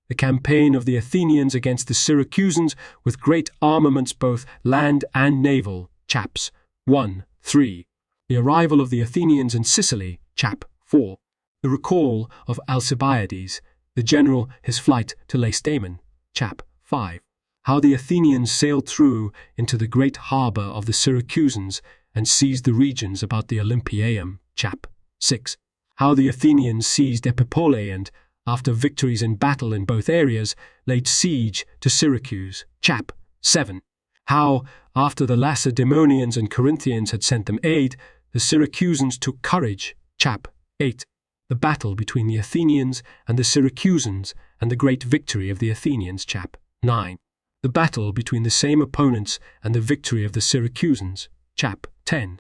The campaign of the Athenians against the Syracusans with great armaments both land and naval, chaps 1, 3. The arrival of the Athenians in Sicily, chap 4. The recall of Alcibiades, the general, his flight to Lacedaemon, chap 5. How the Athenians sailed through into the great harbour of the Syracusans and seized the regions about the Olympieum, chap 6. How the Athenians seized Epipolae and, after victories in battle in both areas, laid siege to Syracuse, chap 7. How, after the Lacedaemonians and Corinthians had sent them aid, the Syracusans took courage, chap 8. The battle between the Athenians and the Syracusans and the great victory of the Athenians, chap 9. The battle between the same opponents and the victory of the Syracusans, chap 10.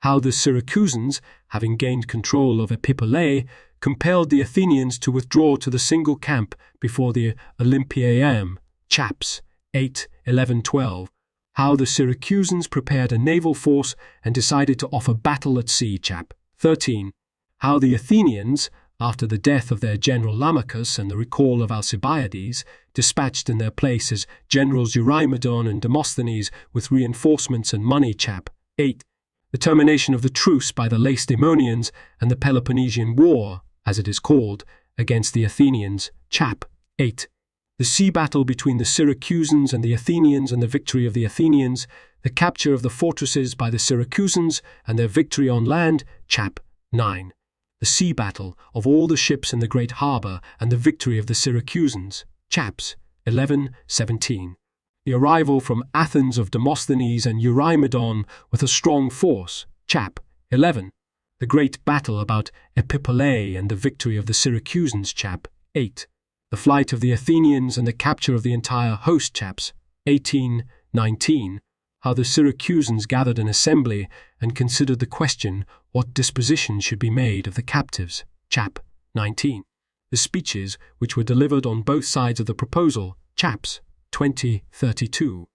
How the Syracusans, having gained control of Epipolae, compelled the Athenians to withdraw to the single camp before the Olympieum, chaps 8, 11, 12. How the Syracusans prepared a naval force and decided to offer battle at sea, chap 13. How the Athenians, after the death of their general Lamachus and the recall of Alcibiades, dispatched in their place as generals Eurymedon and Demosthenes with reinforcements and money, chap 8. The termination of the truce by the Lacedaemonians and the Peloponnesian War, as it is called, against the Athenians, chap 8. The sea battle between the Syracusans and the Athenians and the victory of the Athenians, the capture of the fortresses by the Syracusans and their victory on land, chap 9. The sea battle of all the ships in the great harbour and the victory of the Syracusans, chaps 11, 17. The arrival from Athens of Demosthenes and Eurymedon with a strong force, chap 11. The great battle about Epipolae and the victory of the Syracusans, chap 8. The flight of the Athenians and the capture of the entire host, chaps 18, 19. How the Syracusans gathered an assembly and considered the question what disposition should be made of the captives, chap 19. The speeches which were delivered on both sides of the proposal, chaps 20, 32.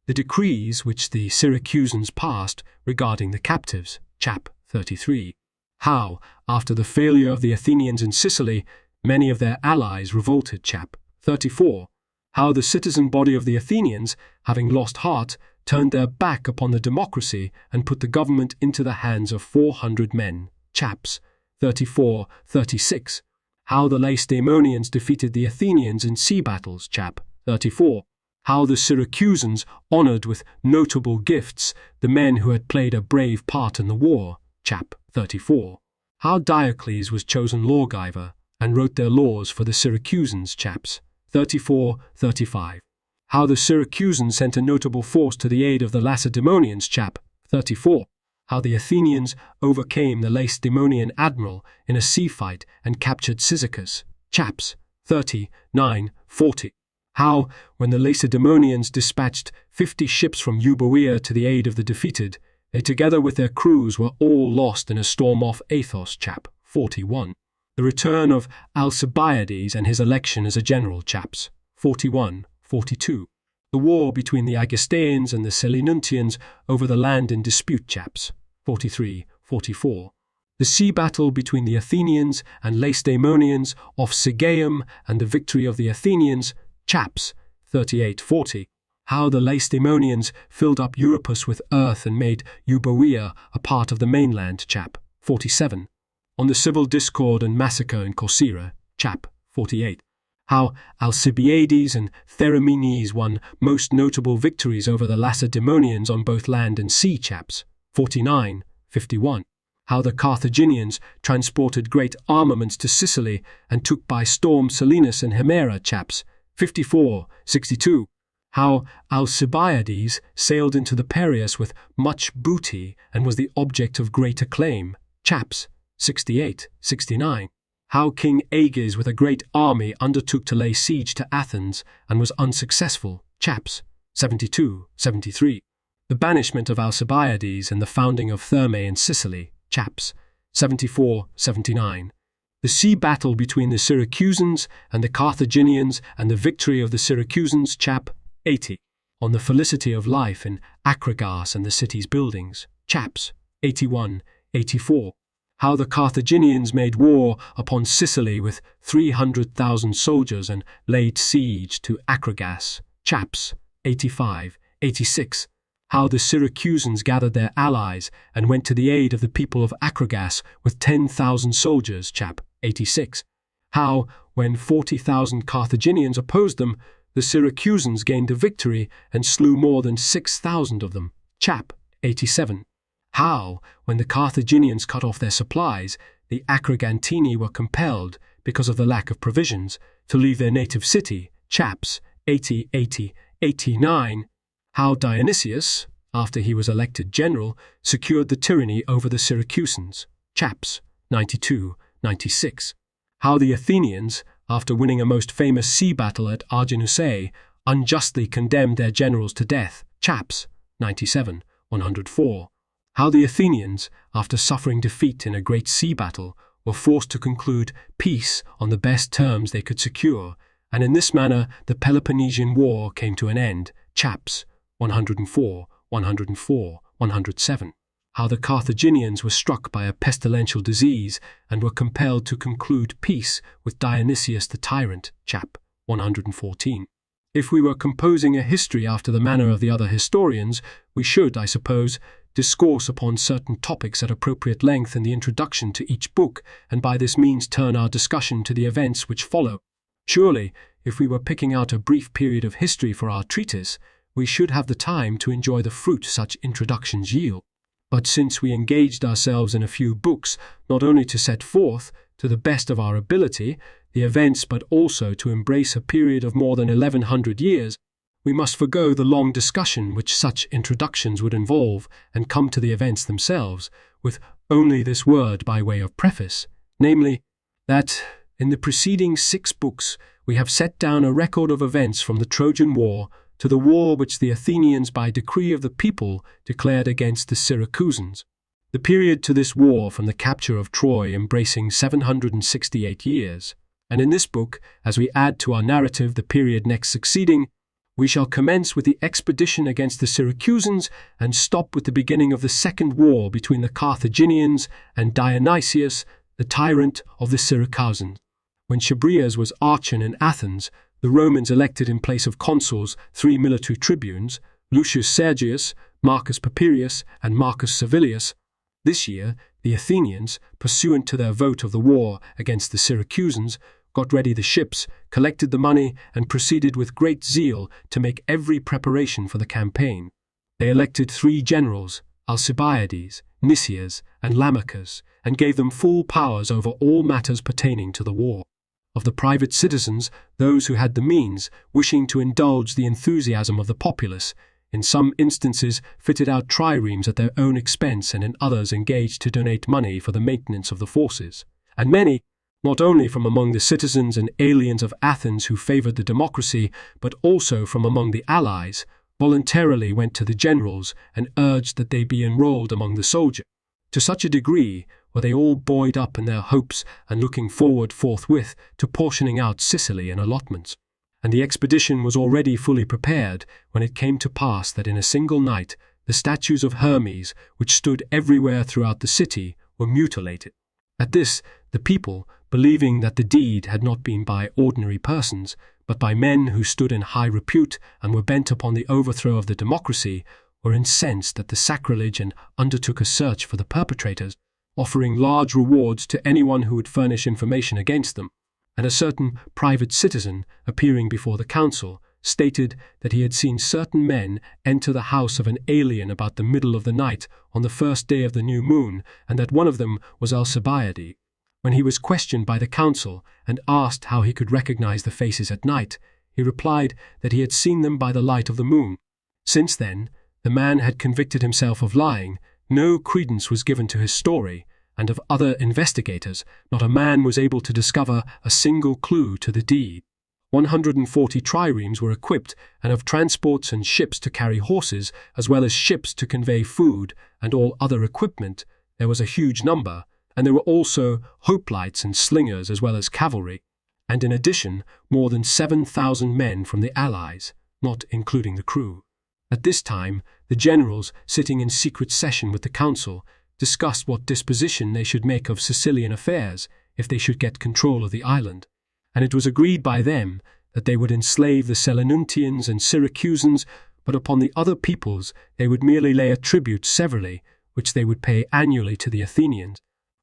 The decrees which the Syracusans passed regarding the captives, chap 33. How, after the failure of the Athenians in Sicily, many of their allies revolted, chap 34. How the citizen body of the Athenians, having lost heart, turned their back upon the democracy and put the government into the hands of 400 men, chaps 34, 36. How the Lacedaemonians defeated the Athenians in sea battles, chap 34. How the Syracusans honoured with notable gifts the men who had played a brave part in the war, chap 34. How Diocles was chosen lawgiver and wrote their laws for the Syracusans, chaps 34, 35. How the Syracusans sent a notable force to the aid of the Lacedaemonians, chap 34. How the Athenians overcame the Lacedaemonian admiral in a sea fight and captured Cyzicus, chaps 39, 40. How, when the Lacedaemonians dispatched 50 ships from Euboea to the aid of the defeated, they together with their crews were all lost in a storm off Athos, chap 41. The return of Alcibiades and his election as a general, chaps 41, 42. The war between the Agasteans and the Selinuntians over the land in dispute, chaps 43, 44. The sea battle between the Athenians and Lacedaemonians off Sigeum and the victory of the Athenians, chaps 38, 40. How the Lacedaemonians filled up Euripus with earth and made Euboea a part of the mainland, chap 47. On the civil discord and massacre in Corcyra, chap 48. How Alcibiades and Theramenes won most notable victories over the Lacedaemonians on both land and sea, chaps 49, 51. How the Carthaginians transported great armaments to Sicily and took by storm Selinus and Himera, chaps 54, 62. How Alcibiades sailed into the Piraeus with much booty and was the object of great acclaim, chaps 68, 69. How King Aeges with a great army undertook to lay siege to Athens and was unsuccessful, chaps 72, 73. The banishment of Alcibiades and the founding of Thermae in Sicily, chaps 74, 79. The sea battle between the Syracusans and the Carthaginians and the victory of the Syracusans, chap 80. On the felicity of life in Acragas and the city's buildings, chaps 81, 84. How the Carthaginians made war upon Sicily with 300,000 soldiers and laid siege to Acragas, chaps 85, 86. How the Syracusans gathered their allies and went to the aid of the people of Acragas with 10,000 soldiers, chap 86. How, when 40,000 Carthaginians opposed them, the Syracusans gained a victory and slew more than 6,000 of them, chap 87. How, when the Carthaginians cut off their supplies, the Acragantini were compelled, because of the lack of provisions, to leave their native city, chaps 80, 80, 89. How Dionysius, after he was elected general, secured the tyranny over the Syracusans, chaps 92, 96. How the Athenians, after winning a most famous sea battle at Arginusae, unjustly condemned their generals to death, chaps 97, 104. How the Athenians, after suffering defeat in a great sea battle, were forced to conclude peace on the best terms they could secure, and in this manner the Peloponnesian War came to an end, chaps 104, 104, 107. How the Carthaginians were struck by a pestilential disease and were compelled to conclude peace with Dionysius the tyrant, chap 114. If we were composing a history after the manner of the other historians, we should, I suppose, discourse upon certain topics at appropriate length in the introduction to each book, and by this means turn our discussion to the events which follow. Surely, if we were picking out a brief period of history for our treatise, we should have the time to enjoy the fruit such introductions yield. But since we engaged ourselves in a few books, not only to set forth, to the best of our ability, the events but also to embrace a period of more than 1100 years, we must forego the long discussion which such introductions would involve and come to the events themselves, with only this word by way of preface, namely, that in the preceding 6 books we have set down a record of events from the Trojan War to the war which the Athenians by decree of the people declared against the Syracusans. The period to this war from the capture of Troy embracing 768 years, and in this book, as we add to our narrative the period next succeeding, we shall commence with the expedition against the Syracusans and stop with the beginning of the second war between the Carthaginians and Dionysius, the tyrant of the Syracusans. When Chabrias was archon in Athens, the Romans elected in place of consuls 3 military tribunes, Lucius Sergius, Marcus Papirius, and Marcus Servilius. This year, the Athenians, pursuant to their vote of the war against the Syracusans, got ready the ships, collected the money, and proceeded with great zeal to make every preparation for the campaign. They elected 3 generals, Alcibiades, Nicias, and Lamachus, and gave them full powers over all matters pertaining to the war. Of the private citizens, those who had the means, wishing to indulge the enthusiasm of the populace, in some instances fitted out triremes at their own expense, and in others engaged to donate money for the maintenance of the forces. And many, not only from among the citizens and aliens of Athens who favored the democracy, but also from among the allies, voluntarily went to the generals and urged that they be enrolled among the soldiers. To such a degree were they all buoyed up in their hopes and looking forward forthwith to portioning out Sicily in allotments. And the expedition was already fully prepared when it came to pass that in a single night the statues of Hermes, which stood everywhere throughout the city, were mutilated. At this, the people, believing that the deed had not been by ordinary persons, but by men who stood in high repute and were bent upon the overthrow of the democracy, were incensed at the sacrilege and undertook a search for the perpetrators, offering large rewards to anyone who would furnish information against them. And a certain private citizen, appearing before the council, stated that he had seen certain men enter the house of an alien about the middle of the night on the first day of the new moon, and that one of them was Alcibiades. When he was questioned by the council and asked how he could recognize the faces at night, he replied that he had seen them by the light of the moon. Since then, the man had convicted himself of lying, no credence was given to his story, and of other investigators, not a man was able to discover a single clue to the deed. 140 triremes were equipped, and of transports and ships to carry horses, as well as ships to convey food and all other equipment, there was a huge number, and there were also hoplites and slingers as well as cavalry, and in addition more than 7,000 men from the allies, not including the crew. At this time, the generals, sitting in secret session with the council, discussed what disposition they should make of Sicilian affairs if they should get control of the island, and it was agreed by them that they would enslave the Selinuntians and Syracusans, but upon the other peoples they would merely lay a tribute severally, which they would pay annually to the Athenians.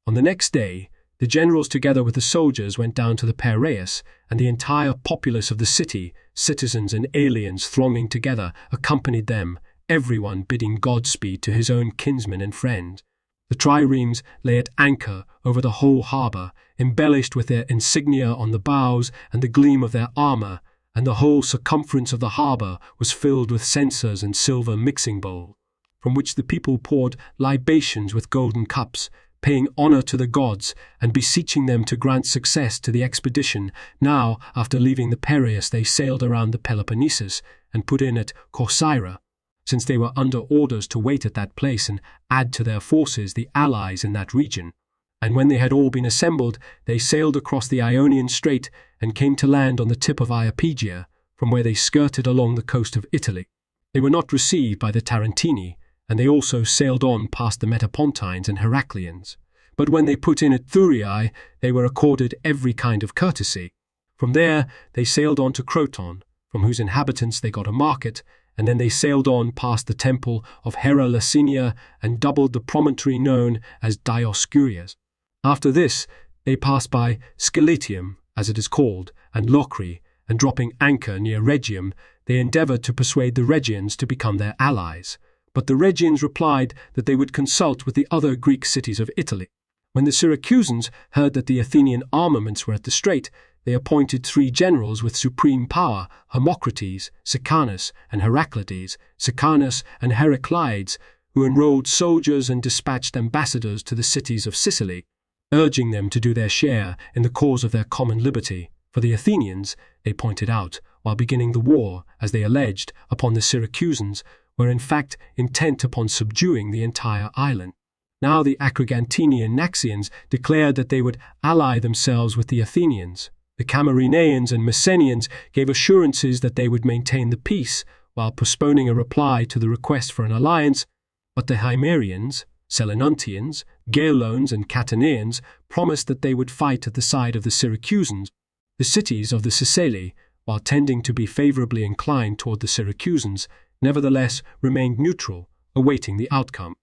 On the next day, the generals together with the soldiers went down to the Piraeus, and the entire populace of the city, citizens and aliens thronging together, accompanied them, everyone bidding Godspeed to his own kinsman and friend. The triremes lay at anchor over the whole harbour, embellished with their insignia on the bows and the gleam of their armour, and the whole circumference of the harbour was filled with censers and silver mixing bowls, from which the people poured libations with golden cups, paying honour to the gods and beseeching them to grant success to the expedition. Now, after leaving the Piraeus, they sailed around the Peloponnesus and put in at Corcyra, since they were under orders to wait at that place and add to their forces the allies in that region. And when they had all been assembled, they sailed across the Ionian Strait and came to land on the tip of Iapygia, from where they skirted along the coast of Italy. They were not received by the Tarentini, and they also sailed on past the Metapontines and Heracleans. But when they put in at Thurii, they were accorded every kind of courtesy. From there they sailed on to Croton, from whose inhabitants they got a market, and then they sailed on past the temple of Hera Lacinia and doubled the promontory known as Dioscurias. After this, they passed by Sceletium, as it is called, and Locri, and dropping anchor near Rhegium, they endeavoured to persuade the Rhegians to become their allies. But the Rhegians replied that they would consult with the other Greek cities of Italy. When the Syracusans heard that the Athenian armaments were at the strait, they appointed 3 generals with supreme power, Hermocrates, Sicanus, and Heraclides, Sicanus and Heraclides, who enrolled soldiers and dispatched ambassadors to the cities of Sicily, urging them to do their share in the cause of their common liberty. For the Athenians, they pointed out, while beginning the war, as they alleged, upon the Syracusans, were in fact intent upon subduing the entire island. Now the Acrigantini and Naxians declared that they would ally themselves with the Athenians. The Camarinaeans and Messenians gave assurances that they would maintain the peace, while postponing a reply to the request for an alliance, but the Himerians, Selinuntians, Geerlones and Catanaeans promised that they would fight at the side of the Syracusans. The cities of the Sicily, while tending to be favourably inclined toward the Syracusans, nevertheless remained neutral, awaiting the outcome.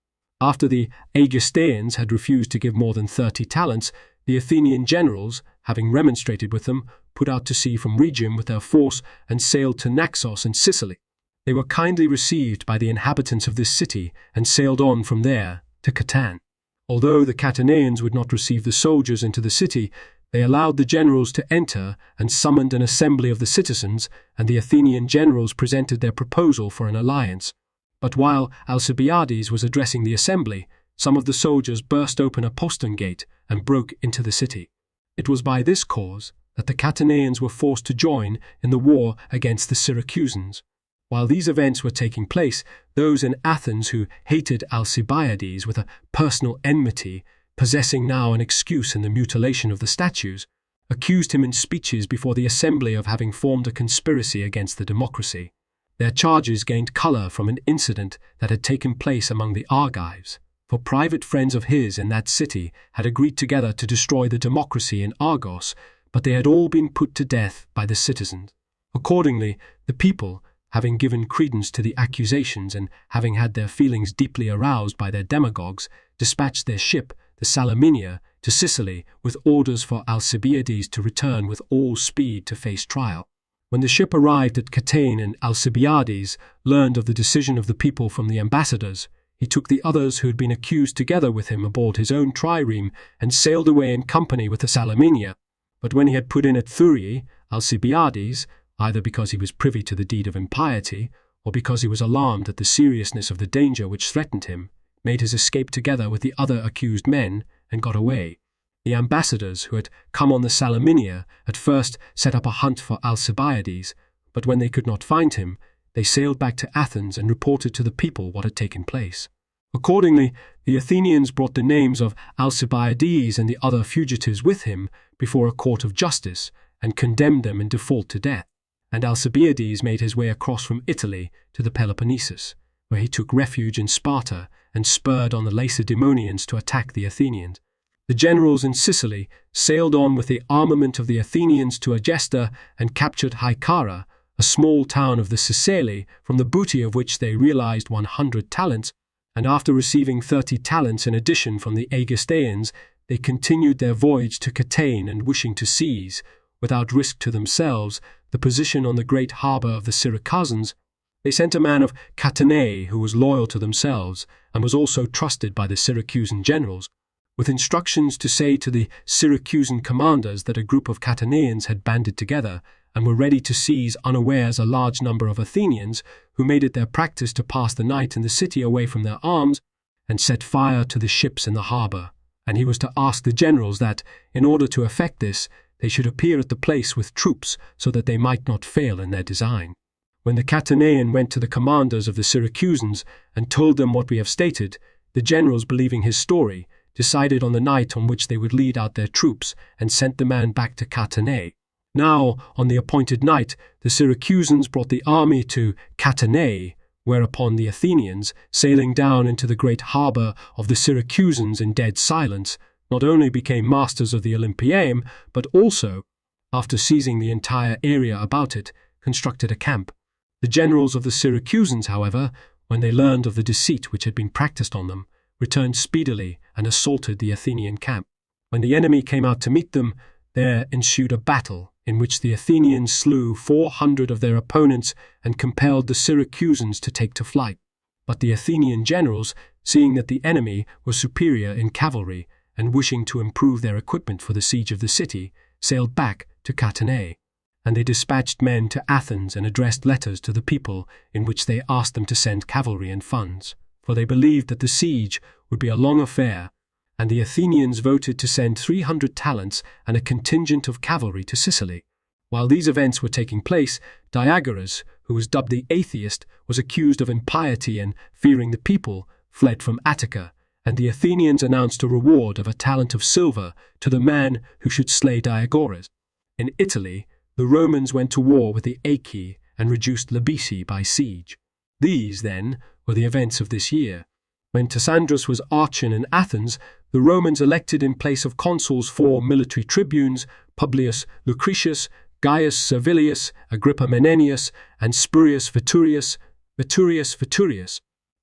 After the Aegistaeans had refused to give more than 30 talents, the Athenian generals, having remonstrated with them, put out to sea from Rhegium with their force and sailed to Naxos in Sicily. They were kindly received by the inhabitants of this city and sailed on from there to Catan. Although the Catanaeans would not receive the soldiers into the city, they allowed the generals to enter and summoned an assembly of the citizens, and the Athenian generals presented their proposal for an alliance. But while Alcibiades was addressing the assembly, some of the soldiers burst open a postern gate and broke into the city. It was by this cause that the Catanaeans were forced to join in the war against the Syracusans. While these events were taking place, those in Athens who hated Alcibiades with a personal enmity, possessing now an excuse in the mutilation of the statues, accused him in speeches before the assembly of having formed a conspiracy against the democracy. Their charges gained colour from an incident that had taken place among the Argives, for private friends of his in that city had agreed together to destroy the democracy in Argos, but they had all been put to death by the citizens. Accordingly, the people, having given credence to the accusations and having had their feelings deeply aroused by their demagogues, dispatched their ship, the Salaminia, to Sicily with orders for Alcibiades to return with all speed to face trial. When the ship arrived at Catane and Alcibiades learned of the decision of the people from the ambassadors, he took the others who had been accused together with him aboard his own trireme and sailed away in company with the Salaminia. But when he had put in at Thurii, Alcibiades, either because he was privy to the deed of impiety, or because he was alarmed at the seriousness of the danger which threatened him, made his escape together with the other accused men, and got away. The ambassadors who had come on the Salaminia at first set up a hunt for Alcibiades, but when they could not find him, they sailed back to Athens and reported to the people what had taken place. Accordingly, the Athenians brought the names of Alcibiades and the other fugitives with him before a court of justice, and condemned them in default to death. And Alcibiades made his way across from Italy to the Peloponnesus, where he took refuge in Sparta and spurred on the Lacedaemonians to attack the Athenians. The generals in Sicily sailed on with the armament of the Athenians to Egesta and captured Hycara, a small town of the Sicily, from the booty of which they realized 100 talents, and after receiving 30 talents in addition from the Egestaeans, they continued their voyage to Catane, and wishing to seize, without risk to themselves, the position on the great harbour of the Syracusans, they sent a man of Catane who was loyal to themselves and was also trusted by the Syracusan generals, with instructions to say to the Syracusan commanders that a group of Cataneans had banded together and were ready to seize unawares a large number of Athenians who made it their practice to pass the night in the city away from their arms and set fire to the ships in the harbour. And he was to ask the generals that, in order to effect this, they should appear at the place with troops so that they might not fail in their design. When the Catanean went to the commanders of the Syracusans and told them what we have stated, the generals, believing his story, decided on the night on which they would lead out their troops and sent the man back to Catane. Now, on the appointed night, the Syracusans brought the army to Catane, whereupon the Athenians, sailing down into the great harbour of the Syracusans in dead silence, not only became masters of the Olympiaeum, but also, after seizing the entire area about it, constructed a camp. The generals of the Syracusans, however, when they learned of the deceit which had been practiced on them, returned speedily and assaulted the Athenian camp. When the enemy came out to meet them, there ensued a battle in which the Athenians slew 400 of their opponents and compelled the Syracusans to take to flight. But the Athenian generals, seeing that the enemy was superior in cavalry and wishing to improve their equipment for the siege of the city, sailed back to Catane. And they dispatched men to Athens and addressed letters to the people in which they asked them to send cavalry and funds, for they believed that the siege would be a long affair, and the Athenians voted to send 300 talents and a contingent of cavalry to Sicily. While these events were taking place, Diodorus, who was dubbed the Atheist, was accused of impiety and, fearing the people, fled from Attica, and the Athenians announced a reward of a talent of silver to the man who should slay Diodorus. In Italy, the Romans went to war with the Achae and reduced Labici by siege. These, then, were the events of this year. When Cassandrus was archon in Athens, the Romans elected in place of consuls 4 military tribunes, Publius Lucretius, Gaius Servilius, Agrippa Menenius, and Spurius Veturius.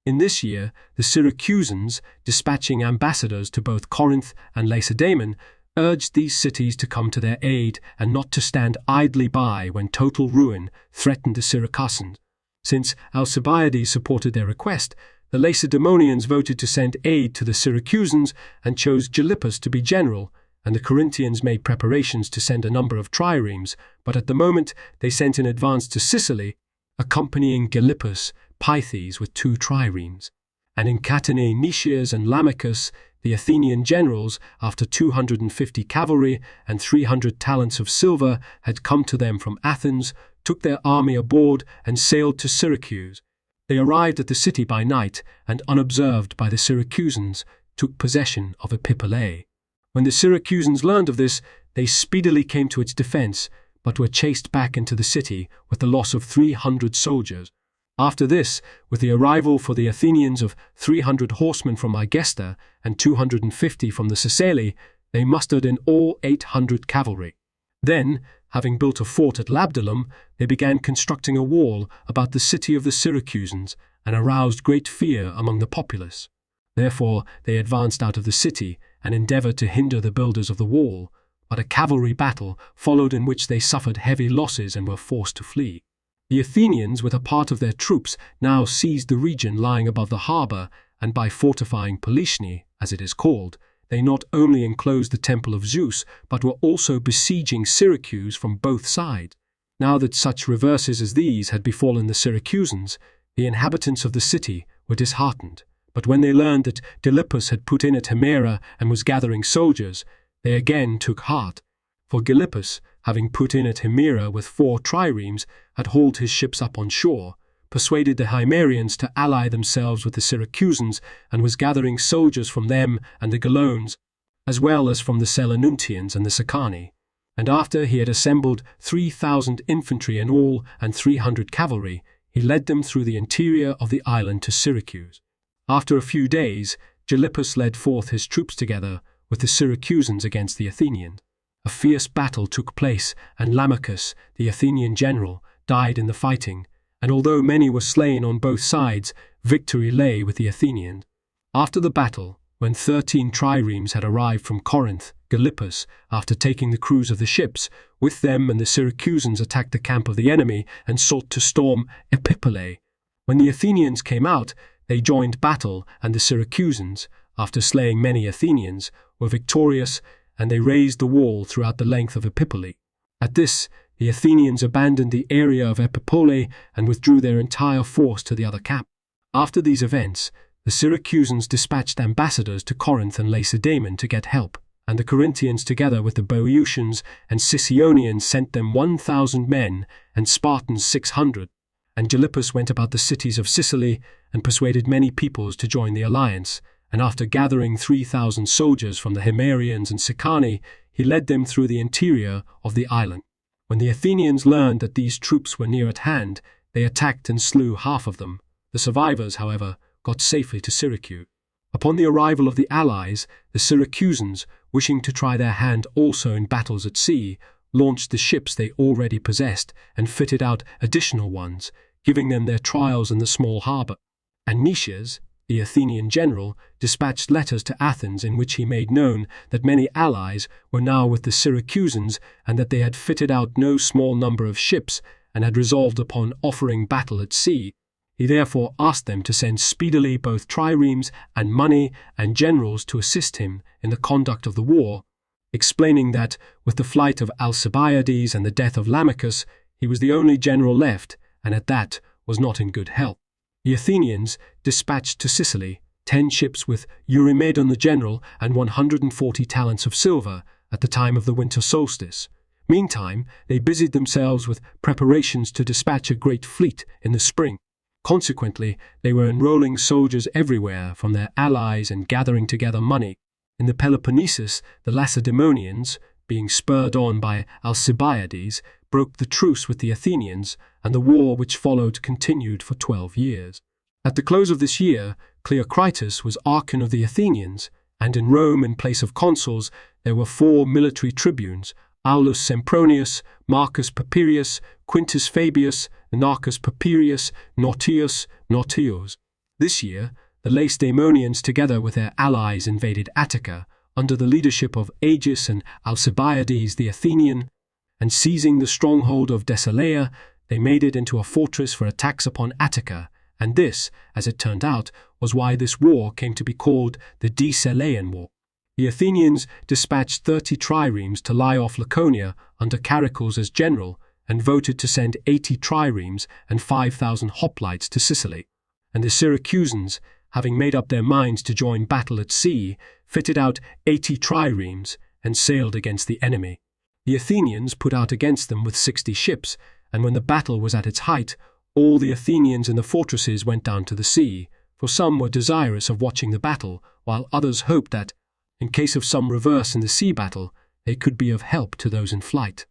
In this year, the Syracusans, dispatching ambassadors to both Corinth and Lacedaemon, urged these cities to come to their aid and not to stand idly by when total ruin threatened the Syracusans. Since Alcibiades supported their request, the Lacedaemonians voted to send aid to the Syracusans and chose Gylippus to be general, and the Corinthians made preparations to send a number of triremes, but at the moment they sent in advance to Sicily, accompanying Gylippus, Pythes with 2 triremes. And in Catane Nicias and Lamachus, the Athenian generals, after 250 cavalry and 300 talents of silver had come to them from Athens, took their army aboard and sailed to Syracuse. They arrived at the city by night and, unobserved by the Syracusans, took possession of Epipolae. When the Syracusans learned of this, they speedily came to its defence, but were chased back into the city with the loss of 300 soldiers. After this, with the arrival for the Athenians of 300 horsemen from Egesta and 250 from the Sicily, they mustered in all 800 cavalry. Then, having built a fort at Labdalum, they began constructing a wall about the city of the Syracusans and aroused great fear among the populace. Therefore they advanced out of the city and endeavoured to hinder the builders of the wall, but a cavalry battle followed in which they suffered heavy losses and were forced to flee. The Athenians, with a part of their troops, now seized the region lying above the harbour, and by fortifying Polichnai, as it is called, they not only enclosed the temple of Zeus, but were also besieging Syracuse from both sides. Now that such reverses as these had befallen the Syracusans, the inhabitants of the city were disheartened. But when they learned that Gylippus had put in at Himera and was gathering soldiers, they again took heart. For Gylippus, having put in at Himera with 4 triremes, had hauled his ships up on shore, persuaded the Himerians to ally themselves with the Syracusans, and was gathering soldiers from them and the Galones, as well as from the Selenuntians and the Sicani. And after he had assembled 3,000 infantry in all and 300 cavalry, he led them through the interior of the island to Syracuse. After a few days, Gylippus led forth his troops together with the Syracusans against the Athenians. A fierce battle took place, and Lamachus, the Athenian general, died in the fighting, and although many were slain on both sides, victory lay with the Athenians. After the battle, when 13 triremes had arrived from Corinth, Gylippus, after taking the crews of the ships, with them and the Syracusans attacked the camp of the enemy and sought to storm Epipolae. When the Athenians came out, they joined battle, and the Syracusans, after slaying many Athenians, were victorious, and they raised the wall throughout the length of Epipolae. At this, the Athenians abandoned the area of Epipolae and withdrew their entire force to the other camp. After these events, the Syracusans dispatched ambassadors to Corinth and Lacedaemon to get help, and the Corinthians together with the Boeotians and Sicyonians sent them 1,000 men and Spartans 600. And Gylippus went about the cities of Sicily and persuaded many peoples to join the alliance, and after gathering 3,000 soldiers from the Himerians and Sicani, he led them through the interior of the island. When the Athenians learned that these troops were near at hand, they attacked and slew half of them. The survivors, however, got safely to Syracuse. Upon the arrival of the allies, the Syracusans, wishing to try their hand also in battles at sea, launched the ships they already possessed and fitted out additional ones, giving them their trials in the small harbour. And Nicias, the Athenian general, dispatched letters to Athens in which he made known that many allies were now with the Syracusans and that they had fitted out no small number of ships and had resolved upon offering battle at sea. He therefore asked them to send speedily both triremes and money and generals to assist him in the conduct of the war, explaining that, with the flight of Alcibiades and the death of Lamachus, he was the only general left, and at that was not in good health. The Athenians dispatched to Sicily 10 ships with Eurymedon the general and 140 talents of silver at the time of the winter solstice. Meantime, they busied themselves with preparations to dispatch a great fleet in the spring. Consequently, they were enrolling soldiers everywhere from their allies and gathering together money. In the Peloponnesus, the Lacedaemonians, being spurred on by Alcibiades, broke the truce with the Athenians, and the war which followed continued for 12 years. At the close of this year, Cleocritus was archon of the Athenians, and in Rome, in place of consuls, there were 4 military tribunes: Aulus Sempronius, Marcus Papirius, Quintus Fabius, Narcus Papirius, Nautius. This year, the Lacedaemonians, together with their allies, invaded Attica, under the leadership of Agis and Alcibiades the Athenian, and seizing the stronghold of Deceleia, they made it into a fortress for attacks upon Attica, and this, as it turned out, was why this war came to be called the Decelean War. The Athenians dispatched 30 triremes to lie off Laconia under Charicles as general, and voted to send 80 triremes and 5,000 hoplites to Sicily. And the Syracusans, having made up their minds to join battle at sea, fitted out 80 triremes and sailed against the enemy. The Athenians put out against them with 60 ships, and when the battle was at its height, all the Athenians in the fortresses went down to the sea, for some were desirous of watching the battle, while others hoped that, in case of some reverse in the sea battle, they could be of help to those in flight.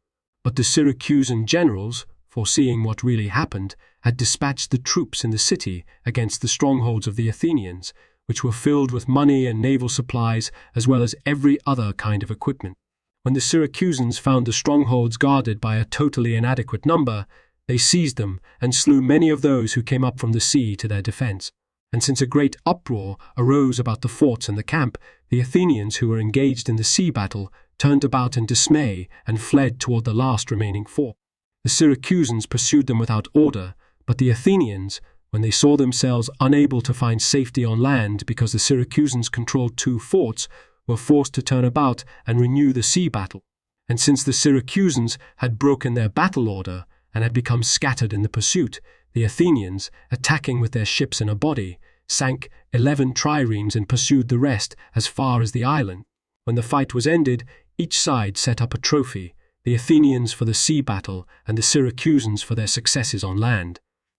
But the Syracusan generals, foreseeing what really happened, had dispatched the troops in the city against the strongholds of the Athenians, which were filled with money and naval supplies, as well as every other kind of equipment. When the Syracusans found the strongholds guarded by a totally inadequate number, they seized them and slew many of those who came up from the sea to their defense. And since a great uproar arose about the forts and the camp, the Athenians who were engaged in the sea battle turned about in dismay and fled toward the last remaining fort. The Syracusans pursued them without order, but the Athenians, when they saw themselves unable to find safety on land because the Syracusans controlled 2 forts, were forced to turn about and renew the sea battle. And since the Syracusans had broken their battle order and had become scattered in the pursuit, the Athenians, attacking with their ships in a body, sank 11 triremes and pursued the rest as far as the island. When the fight was ended, each side set up a trophy, the Athenians for the sea battle and the Syracusans for their successes on land.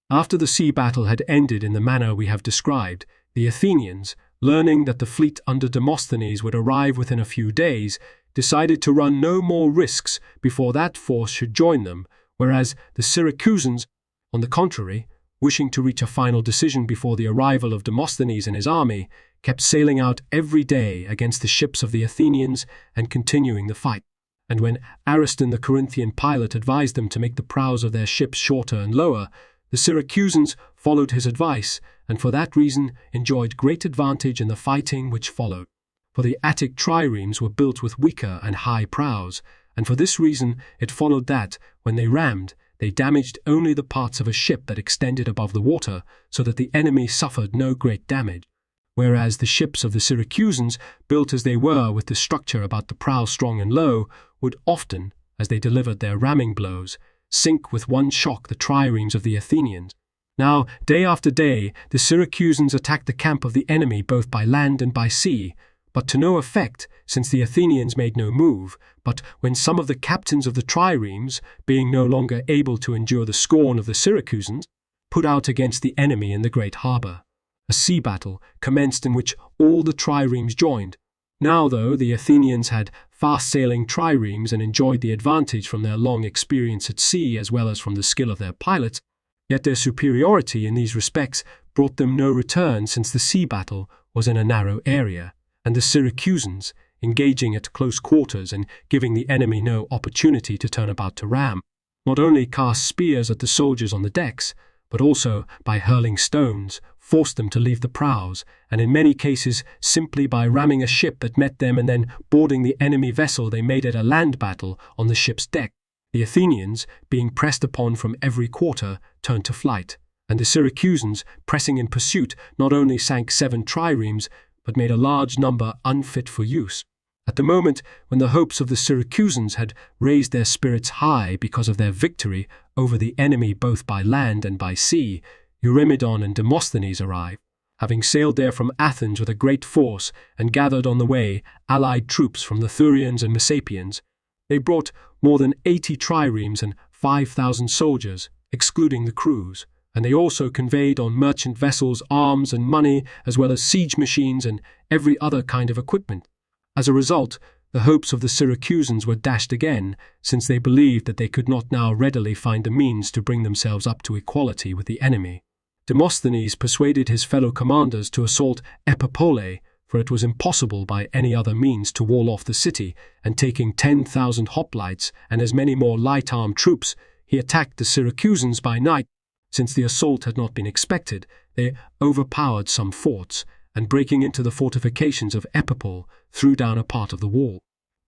After the sea battle had ended in the manner we have described, the Athenians, learning that the fleet under Demosthenes would arrive within a few days, decided to run no more risks before that force should join them, whereas the Syracusans, on the contrary, wishing to reach a final decision before the arrival of Demosthenes and his army, kept sailing out every day against the ships of the Athenians and continuing the fight. And when Ariston the Corinthian pilot advised them to make the prows of their ships shorter and lower, the Syracusans followed his advice, and for that reason enjoyed great advantage in the fighting which followed. For the Attic triremes were built with weaker and high prows, and for this reason it followed that, when they rammed, they damaged only the parts of a ship that extended above the water, so that the enemy suffered no great damage. Whereas the ships of the Syracusans, built as they were with the structure about the prow strong and low, would often, as they delivered their ramming blows, sink with one shock the triremes of the Athenians. Now, day after day, the Syracusans attacked the camp of the enemy both by land and by sea, but to no effect, since the Athenians made no move. But when some of the captains of the triremes, being no longer able to endure the scorn of the Syracusans, put out against the enemy in the great harbour, a sea battle commenced in which all the triremes joined. Now, though the Athenians had fast-sailing triremes and enjoyed the advantage from their long experience at sea as well as from the skill of their pilots, yet their superiority in these respects brought them no return, since the sea battle was in a narrow area, and the Syracusans, engaging at close quarters and giving the enemy no opportunity to turn about to ram, not only cast spears at the soldiers on the decks, but also, by hurling stones, forced them to leave the prows, and in many cases simply by ramming a ship that met them and then boarding the enemy vessel they made it a land battle on the ship's deck. The Athenians, being pressed upon from every quarter, turned to flight, and the Syracusans, pressing in pursuit, not only sank 7 triremes, but made a large number unfit for use. At the moment when the hopes of the Syracusans had raised their spirits high because of their victory over the enemy both by land and by sea, Eurymedon and Demosthenes arrived, having sailed there from Athens with a great force and gathered on the way allied troops from the Thurians and Messapians. They brought more than 80 triremes and 5,000 soldiers, excluding the crews, and they also conveyed on merchant vessels arms and money, as well as siege machines and every other kind of equipment. As a result, the hopes of the Syracusans were dashed again, since they believed that they could not now readily find the means to bring themselves up to equality with the enemy. Demosthenes persuaded his fellow commanders to assault Epipolae, for it was impossible by any other means to wall off the city, and taking 10,000 hoplites and as many more light-armed troops, he attacked the Syracusans by night. Since the assault had not been expected, they overpowered some forts, and breaking into the fortifications of Epipolae, threw down a part of the wall.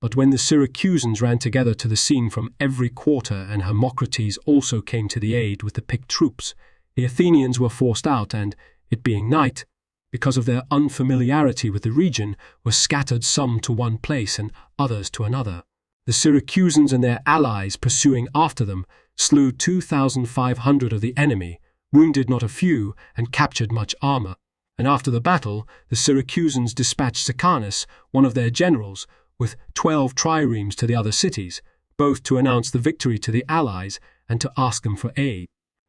But when the Syracusans ran together to the scene from every quarter and Hermocrates also came to the aid with the picked troops, the Athenians were forced out and, it being night, because of their unfamiliarity with the region, were scattered some to one place and others to another. The Syracusans and their allies pursuing after them slew 2,500 of the enemy, wounded not a few, and captured much armor. And after the battle, the Syracusans dispatched Sicanus, one of their generals, with 12 triremes to the other cities, both to announce the victory to the allies and to ask them for aid.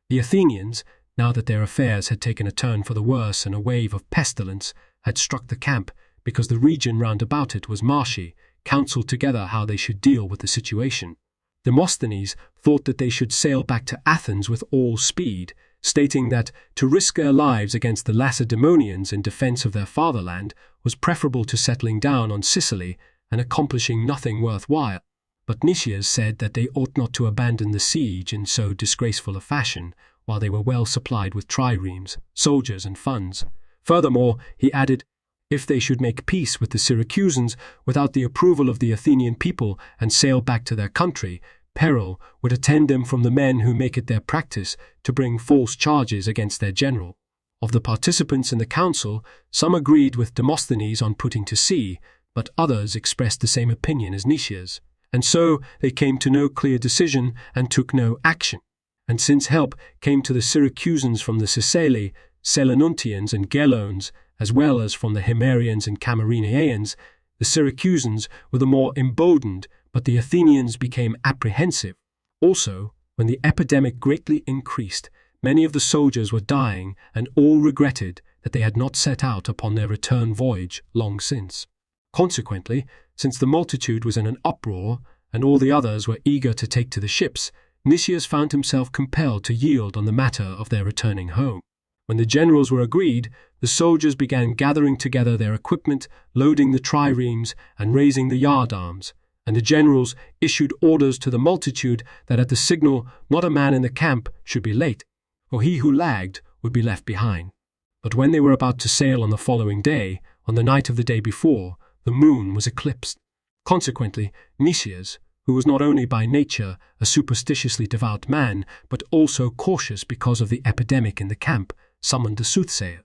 The Athenians, now that their affairs had taken a turn for the worse and a wave of pestilence had struck the camp because the region round about it was marshy, counseled together how they should deal with the situation. Demosthenes thought that they should sail back to Athens with all speed, stating that to risk their lives against the Lacedaemonians in defense of their fatherland was preferable to settling down on Sicily and accomplishing nothing worthwhile. But Nicias said that they ought not to abandon the siege in so disgraceful a fashion, while they were well supplied with triremes, soldiers, and funds. Furthermore, he added, if they should make peace with the Syracusans without the approval of the Athenian people and sail back to their country, peril would attend them from the men who make it their practice to bring false charges against their general. Of the participants in the council, some agreed with Demosthenes on putting to sea, but others expressed the same opinion as Nicias, and so they came to no clear decision and took no action. And since help came to the Syracusans from the Siceli, Selenuntians and Gelones, as well as from the Himerians and Camarinaeans, the Syracusans were the more emboldened, but the Athenians became apprehensive. Also, when the epidemic greatly increased, many of the soldiers were dying, and all regretted that they had not set out upon their return voyage long since. Consequently, since the multitude was in an uproar, and all the others were eager to take to the ships, Nicias found himself compelled to yield on the matter of their returning home. When the generals were agreed, the soldiers began gathering together their equipment, loading the triremes, and raising the yardarms, and the generals issued orders to the multitude that at the signal not a man in the camp should be late, for he who lagged would be left behind. But when they were about to sail on the following day, on the night of the day before, the moon was eclipsed. Consequently, Nicias, who was not only by nature a superstitiously devout man, but also cautious because of the epidemic in the camp, summoned the soothsayers.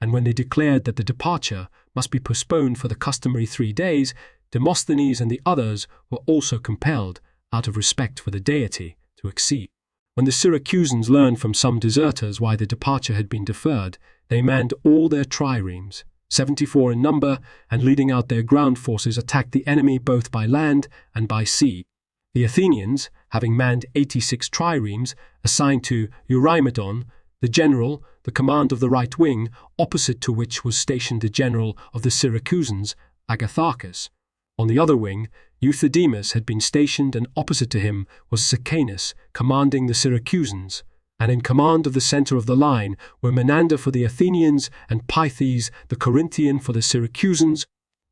And when they declared that the departure must be postponed for the customary 3 days, Demosthenes and the others were also compelled, out of respect for the deity, to accede. When the Syracusans learned from some deserters why the departure had been deferred, they manned all their triremes, 74 in number, and leading out their ground forces attacked the enemy both by land and by sea. The Athenians, having manned 86 triremes, assigned to Eurymedon, the general, the command of the right wing, opposite to which was stationed the general of the Syracusans, Agatharchus. On the other wing, Euthydemus had been stationed, and opposite to him was Sicanus, commanding the Syracusans, and in command of the centre of the line were Menander for the Athenians and Pythes the Corinthian for the Syracusans.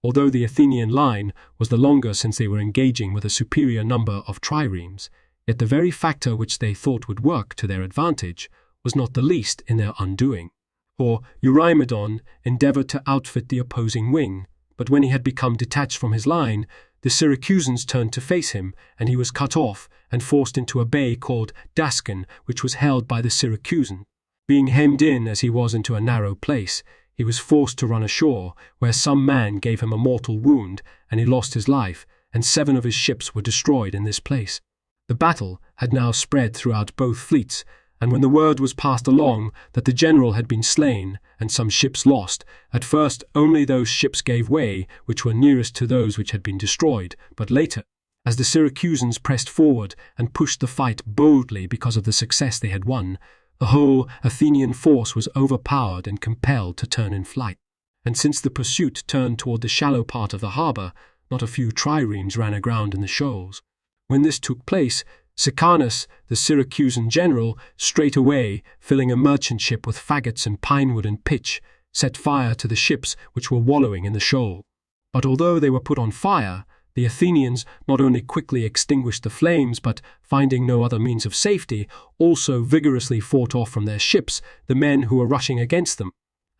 Although the Athenian line was the longer since they were engaging with a superior number of triremes, yet the very factor which they thought would work to their advantage was not the least in their undoing. For Eurymedon endeavoured to outfit the opposing wing, but when he had become detached from his line, the Syracusans turned to face him, and he was cut off and forced into a bay called Dascan, which was held by the Syracusans. Being hemmed in as he was into a narrow place, he was forced to run ashore, where some man gave him a mortal wound, and he lost his life, and 7 of his ships were destroyed in this place. The battle had now spread throughout both fleets, and when the word was passed along that the general had been slain and some ships lost, at first only those ships gave way which were nearest to those which had been destroyed, but later, as the Syracusans pressed forward and pushed the fight boldly because of the success they had won, the whole Athenian force was overpowered and compelled to turn in flight. And since the pursuit turned toward the shallow part of the harbour, not a few triremes ran aground in the shoals. When this took place, Sicanus, the Syracusan general, straightway, filling a merchant ship with faggots and pinewood and pitch, set fire to the ships which were wallowing in the shoal. But although they were put on fire, the Athenians not only quickly extinguished the flames, but, finding no other means of safety, also vigorously fought off from their ships the men who were rushing against them,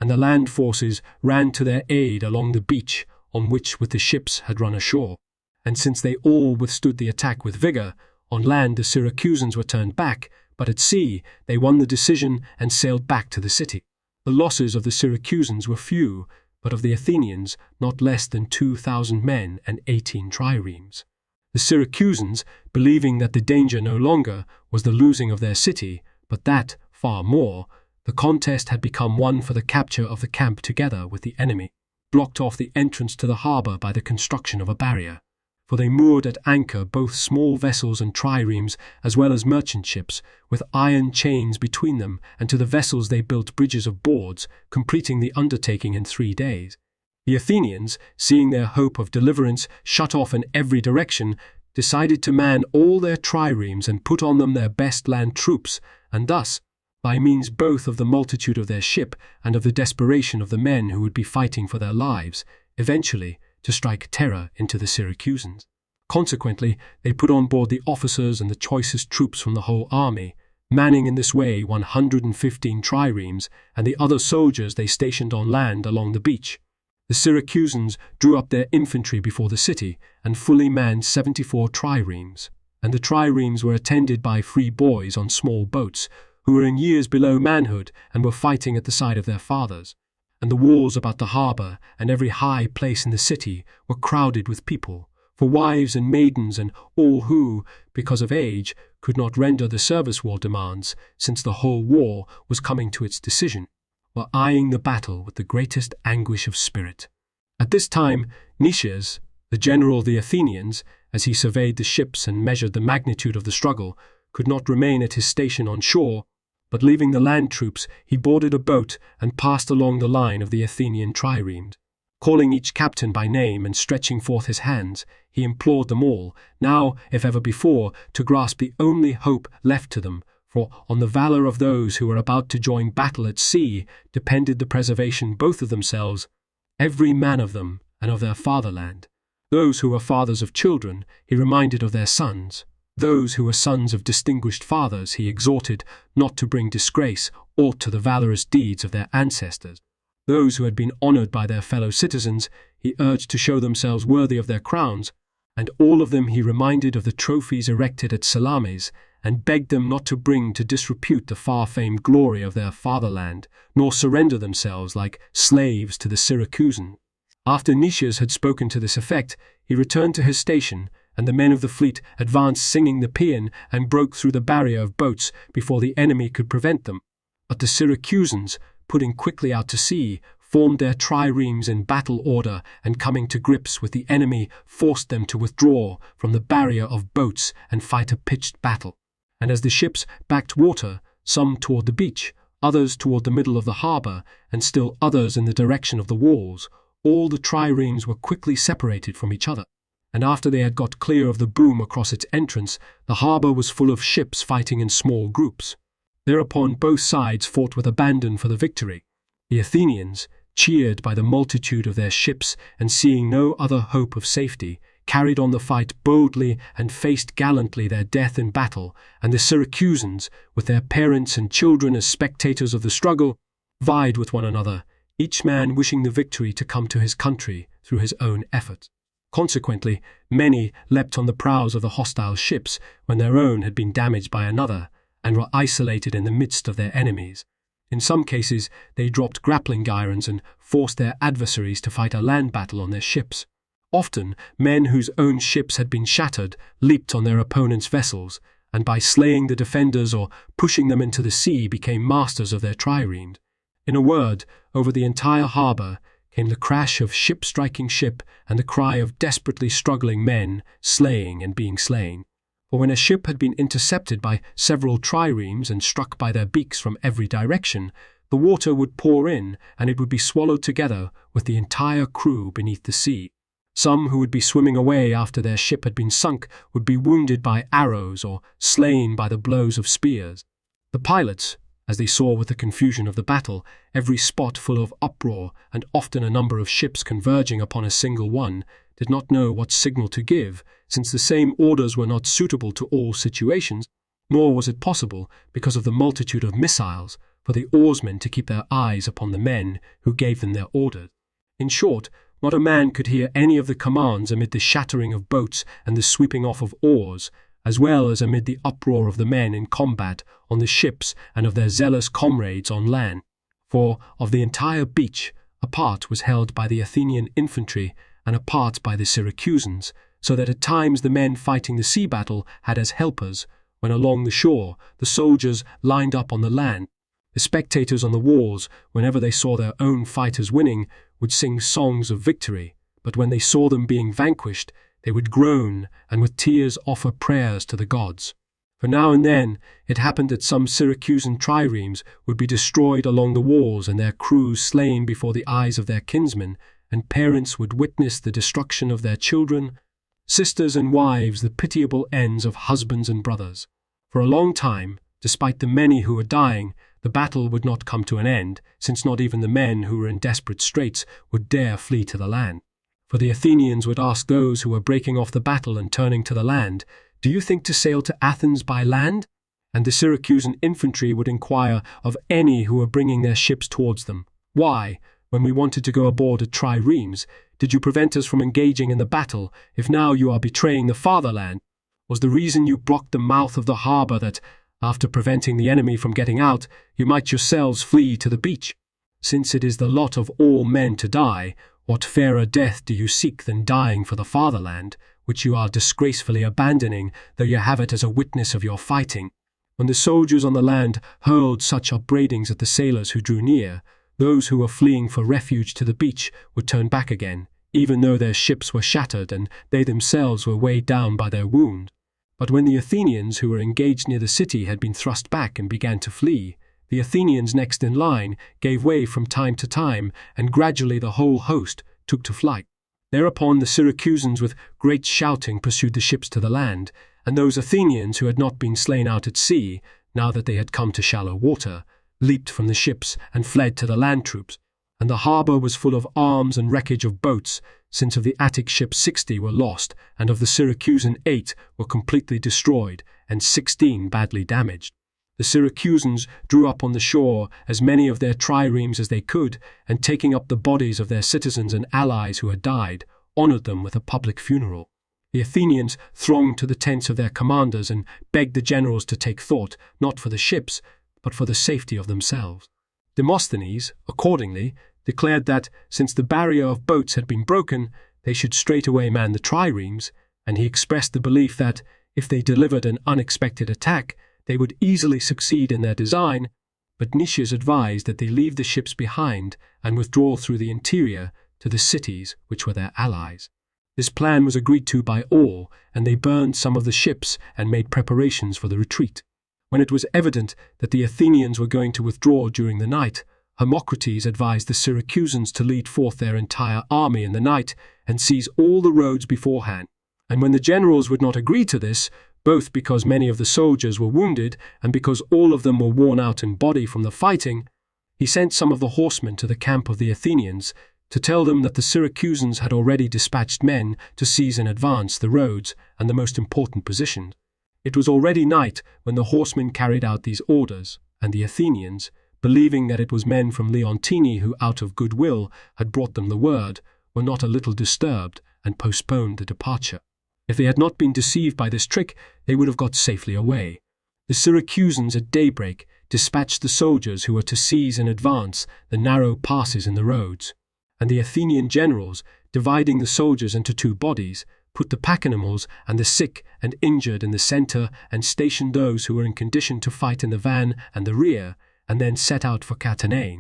and the land forces ran to their aid along the beach on which with the ships had run ashore. And since they all withstood the attack with vigour, on land the Syracusans were turned back, but at sea they won the decision and sailed back to the city. The losses of the Syracusans were few, but of the Athenians not less than 2,000 men and 18 triremes. The Syracusans, believing that the danger no longer was the losing of their city, but that, far more, the contest had become one for the capture of the camp together with the enemy, blocked off the entrance to the harbour by the construction of a barrier. For they moored at anchor both small vessels and triremes, as well as merchant ships, with iron chains between them, and to the vessels they built bridges of boards, completing the undertaking in 3 days. The Athenians, seeing their hope of deliverance shut off in every direction, decided to man all their triremes and put on them their best land troops, and thus, by means both of the multitude of their ship and of the desperation of the men who would be fighting for their lives, eventually to strike terror into the Syracusans. Consequently, they put on board the officers and the choicest troops from the whole army, manning in this way 115 triremes, and the other soldiers they stationed on land along the beach. The Syracusans drew up their infantry before the city, and fully manned 74 triremes, and the triremes were attended by free boys on small boats, who were in years below manhood and were fighting at the side of their fathers. And the walls about the harbour and every high place in the city were crowded with people, for wives and maidens and all who, because of age, could not render the service war demands, since the whole war was coming to its decision, were eyeing the battle with the greatest anguish of spirit. At this time, Nicias, the general of the Athenians, as he surveyed the ships and measured the magnitude of the struggle, could not remain at his station on shore, but leaving the land troops, he boarded a boat and passed along the line of the Athenian triremes. Calling each captain by name and stretching forth his hands, he implored them all, now, if ever before, to grasp the only hope left to them, for on the valor of those who were about to join battle at sea depended the preservation both of themselves, every man of them, and of their fatherland. Those who were fathers of children, he reminded of their sons. Those who were sons of distinguished fathers he exhorted not to bring disgrace aught to the valorous deeds of their ancestors. Those who had been honored by their fellow citizens he urged to show themselves worthy of their crowns, and all of them he reminded of the trophies erected at Salamis, and begged them not to bring to disrepute the far-famed glory of their fatherland, nor surrender themselves like slaves to the Syracusans. After Nicias had spoken to this effect, he returned to his station, and the men of the fleet advanced singing the paean and broke through the barrier of boats before the enemy could prevent them. But the Syracusans, putting quickly out to sea, formed their triremes in battle order, and coming to grips with the enemy, forced them to withdraw from the barrier of boats and fight a pitched battle. And as the ships backed water, some toward the beach, others toward the middle of the harbour, and still others in the direction of the walls, all the triremes were quickly separated from each other. And after they had got clear of the boom across its entrance, the harbour was full of ships fighting in small groups. Thereupon both sides fought with abandon for the victory. The Athenians, cheered by the multitude of their ships and seeing no other hope of safety, carried on the fight boldly and faced gallantly their death in battle, and the Syracusans, with their parents and children as spectators of the struggle, vied with one another, each man wishing the victory to come to his country through his own effort. Consequently, many leapt on the prows of the hostile ships when their own had been damaged by another, and were isolated in the midst of their enemies. In some cases, they dropped grappling irons and forced their adversaries to fight a land battle on their ships. Often, men whose own ships had been shattered leaped on their opponents' vessels, and by slaying the defenders or pushing them into the sea became masters of their triremes. In a word, over the entire harbour came the crash of ship striking ship and the cry of desperately struggling men slaying and being slain. For when a ship had been intercepted by several triremes and struck by their beaks from every direction, the water would pour in and it would be swallowed together with the entire crew beneath the sea. Some who would be swimming away after their ship had been sunk would be wounded by arrows or slain by the blows of spears. The pilots, as they saw with the confusion of the battle, every spot full of uproar and often a number of ships converging upon a single one, did not know what signal to give, since the same orders were not suitable to all situations, nor was it possible, because of the multitude of missiles, for the oarsmen to keep their eyes upon the men who gave them their orders. In short, not a man could hear any of the commands amid the shattering of boats and the sweeping off of oars, as well as amid the uproar of the men in combat on the ships and of their zealous comrades on land. For of the entire beach, a part was held by the Athenian infantry and a part by the Syracusans, so that at times the men fighting the sea battle had as helpers, when along the shore the soldiers lined up on the land. The spectators on the walls, whenever they saw their own fighters winning, would sing songs of victory, but when they saw them being vanquished, they would groan and with tears offer prayers to the gods. For now and then it happened that some Syracusan triremes would be destroyed along the walls and their crews slain before the eyes of their kinsmen, and parents would witness the destruction of their children, sisters and wives the pitiable ends of husbands and brothers. For a long time, despite the many who were dying, the battle would not come to an end, since not even the men who were in desperate straits would dare flee to the land. For the Athenians would ask those who were breaking off the battle and turning to the land, "Do you think to sail to Athens by land?" And the Syracusan infantry would inquire of any who were bringing their ships towards them, "Why, when we wanted to go aboard at triremes, did you prevent us from engaging in the battle, if now you are betraying the fatherland? Was the reason you blocked the mouth of the harbour that, after preventing the enemy from getting out, you might yourselves flee to the beach? Since it is the lot of all men to die, what fairer death do you seek than dying for the fatherland, which you are disgracefully abandoning, though you have it as a witness of your fighting?" When the soldiers on the land hurled such upbraidings at the sailors who drew near, those who were fleeing for refuge to the beach would turn back again, even though their ships were shattered and they themselves were weighed down by their wound. But when the Athenians who were engaged near the city had been thrust back and began to flee, the Athenians next in line gave way from time to time, and gradually the whole host, took to flight. Thereupon the Syracusans with great shouting pursued the ships to the land, and those Athenians who had not been slain out at sea, now that they had come to shallow water, leaped from the ships and fled to the land troops, and the harbour was full of arms and wreckage of boats, since of the Attic ships 60 were lost, and of the Syracusan 8 were completely destroyed, and 16 badly damaged. The Syracusans drew up on the shore as many of their triremes as they could, and taking up the bodies of their citizens and allies who had died, honoured them with a public funeral. The Athenians thronged to the tents of their commanders and begged the generals to take thought, not for the ships, but for the safety of themselves. Demosthenes, accordingly, declared that, since the barrier of boats had been broken, they should straightway man the triremes, and he expressed the belief that, if they delivered an unexpected attack, they would easily succeed in their design, but Nicias advised that they leave the ships behind and withdraw through the interior to the cities which were their allies. This plan was agreed to by all, and they burned some of the ships and made preparations for the retreat. When it was evident that the Athenians were going to withdraw during the night, Hermocrates advised the Syracusans to lead forth their entire army in the night and seize all the roads beforehand. And when the generals would not agree to this, both because many of the soldiers were wounded and because all of them were worn out in body from the fighting, he sent some of the horsemen to the camp of the Athenians to tell them that the Syracusans had already dispatched men to seize in advance the roads and the most important positions. It was already night when the horsemen carried out these orders, and the Athenians, believing that it was men from Leontini who out of goodwill had brought them the word, were not a little disturbed and postponed the departure. If they had not been deceived by this trick, they would have got safely away. The Syracusans at daybreak dispatched the soldiers who were to seize in advance the narrow passes in the roads, and the Athenian generals, dividing the soldiers into two bodies, put the pack animals and the sick and injured in the centre and stationed those who were in condition to fight in the van and the rear, and then set out for Catanae.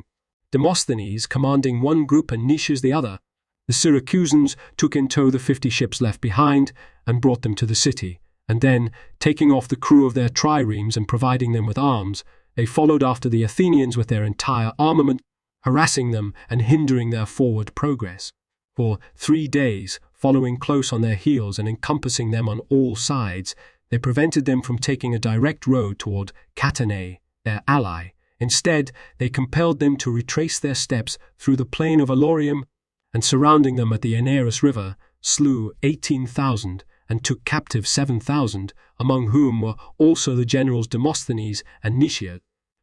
Demosthenes commanding one group and Nicias the other, the Syracusans took in tow the 50 ships left behind and brought them to the city, and then, taking off the crew of their triremes and providing them with arms, they followed after the Athenians with their entire armament, harassing them and hindering their forward progress. For 3 days, following close on their heels and encompassing them on all sides, they prevented them from taking a direct road toward Catanae, their ally. Instead, they compelled them to retrace their steps through the plain of Alorium, and surrounding them at the Aneris River, slew 18,000 and took captive 7,000, among whom were also the generals Demosthenes and Nicias.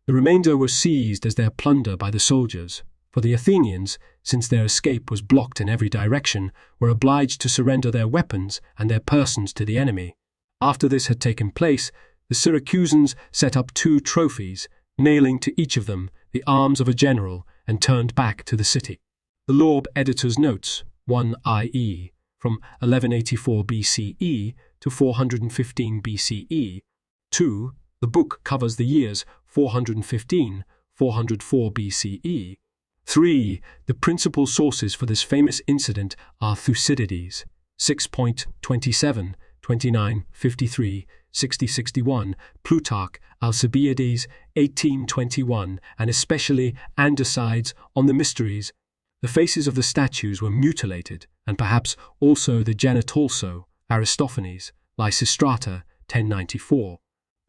The remainder were seized as their plunder by the soldiers, for the Athenians, since their escape was blocked in every direction, were obliged to surrender their weapons and their persons to the enemy. After this had taken place, the Syracusans set up 2 trophies, nailing to each of them the arms of a general, and turned back to the city. The Lorb Editor's Notes, 1 IE, from 1184 BCE to 415 BCE. 2. The book covers the years 415, 404 BCE. 3. The principal sources for this famous incident are Thucydides, 6.27, 29, 53, 60-61, Plutarch, Alcibiades, 1821, and especially Andocides on the Mysteries. The faces of the statues were mutilated, and perhaps also the genitorso, Aristophanes, Lysistrata, 1094.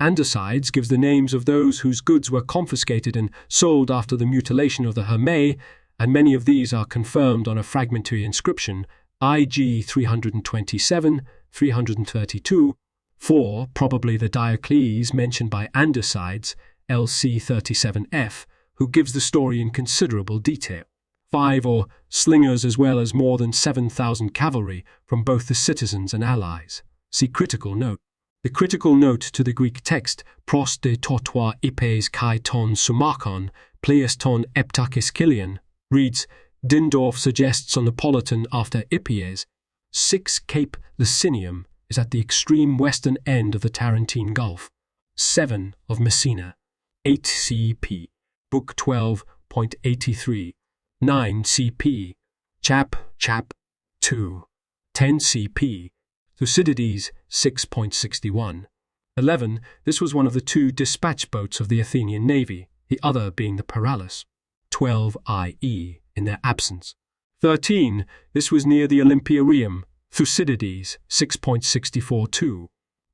Andocides gives the names of those whose goods were confiscated and sold after the mutilation of the Hermae, and many of these are confirmed on a fragmentary inscription, IG 327, 332, 4, probably the Diocles mentioned by Andocides, LC 37F, who gives the story in considerable detail. 5, or slingers, as well as more than 7,000 cavalry from both the citizens and allies. See critical note. The critical note to the Greek text, pros de totoi ipes kai ton sumakon, pleis ton eptakis kilion, reads, Dindorf suggests on the Politan after Ipies, 6 Cape Licinium is at the extreme western end of the Tarentine Gulf. 7 of Messina. 8 CP. Book 12.83. 9 CP. Chap 2. 10 CP. Thucydides 6.61. 11. This was one of the 2 dispatch boats of the Athenian navy, the other being the Paralis. 12 IE, in their absence. 13. This was near the Olympiareum, Thucydides, 6.64.2.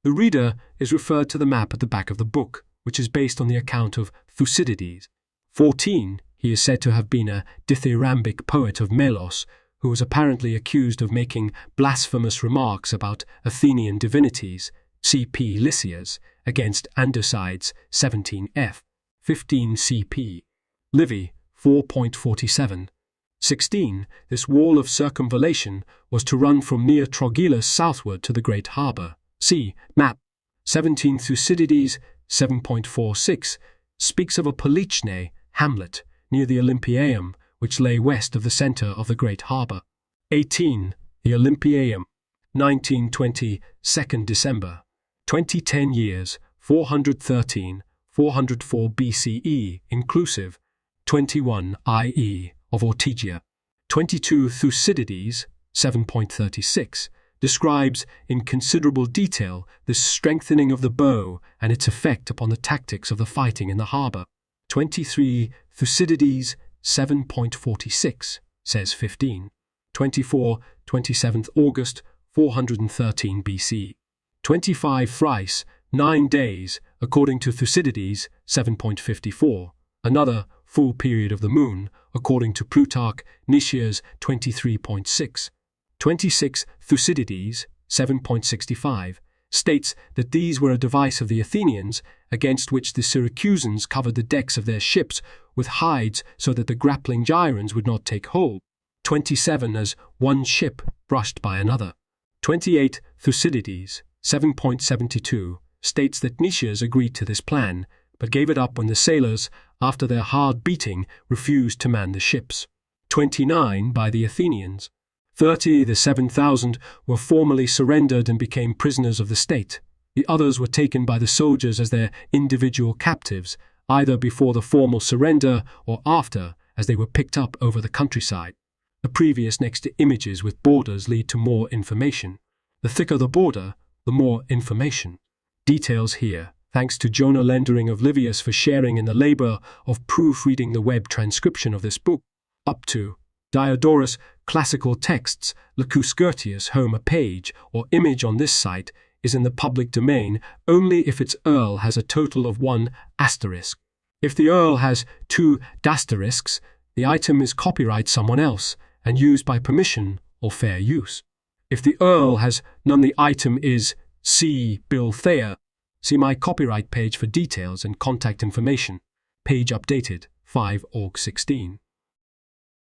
The reader is referred to the map at the back of the book, which is based on the account of Thucydides. 14. He is said to have been a dithyrambic poet of Melos, who was apparently accused of making blasphemous remarks about Athenian divinities, C.P. Lysias, against Andocides, 17f, 15 C.P. Livy, 4.47. 16. This wall of circumvallation was to run from near Trogilis southward to the great harbour. See map. 17. Thucydides, 7.46, speaks of a Polichne hamlet near the Olympiaeum, which lay west of the centre of the great harbour. 18. The Olympiaeum, 1920, 2nd December. 2010 years, 413, 404 BCE inclusive. 21 IE of Ortygia. 22. Thucydides, 7.36, describes in considerable detail the strengthening of the bow and its effect upon the tactics of the fighting in the harbour. 23. Thucydides, 7.46, says 15. 24. 27th August, 413 BC. 25. Thrice, 9 days, according to Thucydides, 7.54. Another full period of the moon, according to Plutarch, Nicias, 23.6. 26. Thucydides, 7.65, states that these were a device of the Athenians, against which the Syracusans covered the decks of their ships with hides so that the grappling gyres would not take hold. 27. As one ship brushed by another. 28. Thucydides, 7.72, states that Nicias agreed to this plan, but gave it up when the sailors, after their hard beating, refused to man the ships. 29. By the Athenians. 30. The 7,000 were formally surrendered and became prisoners of the state. The others were taken by the soldiers as their individual captives, either before the formal surrender or after, as they were picked up over the countryside. The previous next to images with borders lead to more information. The thicker the border, the more information. Details here. Thanks to Jonah Lendering of Livius for sharing in the labour of proofreading the web transcription of this book. Up to Diodorus Classical Texts, Lacus Gertius Homer page or image on this site is in the public domain only if its URL has a total of 1 asterisk. If the URL has 2 asterisks, the item is copyright someone else and used by permission or fair use. If the URL has none, the item is C. Bill Thayer. See my copyright page for details and contact information. Page updated, 5 Aug 16.